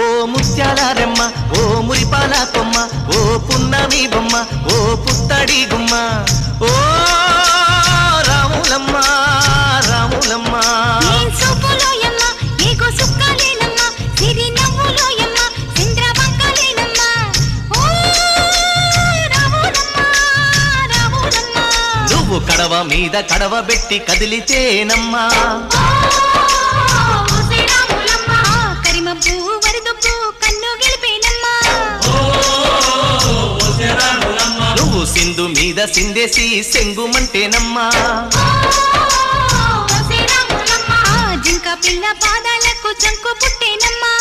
ఓ ముత్యాల ఓ మురిపాల కొమ్మ, ఓ పున్నమి బొమ్మ, ఓ పుత్తడి గుమ్మ, ఓ రాములమ్మ రాములమ్మ. నువ్వు కడవ మీద కడవ పెట్టి కదిలితేనమ్మా, నువ్వు సింధు మీద సిందేసి సెంగుమంటేనమ్మా, జింక పిల్ల పాదాలకు చంకు పుట్టేనమ్మా.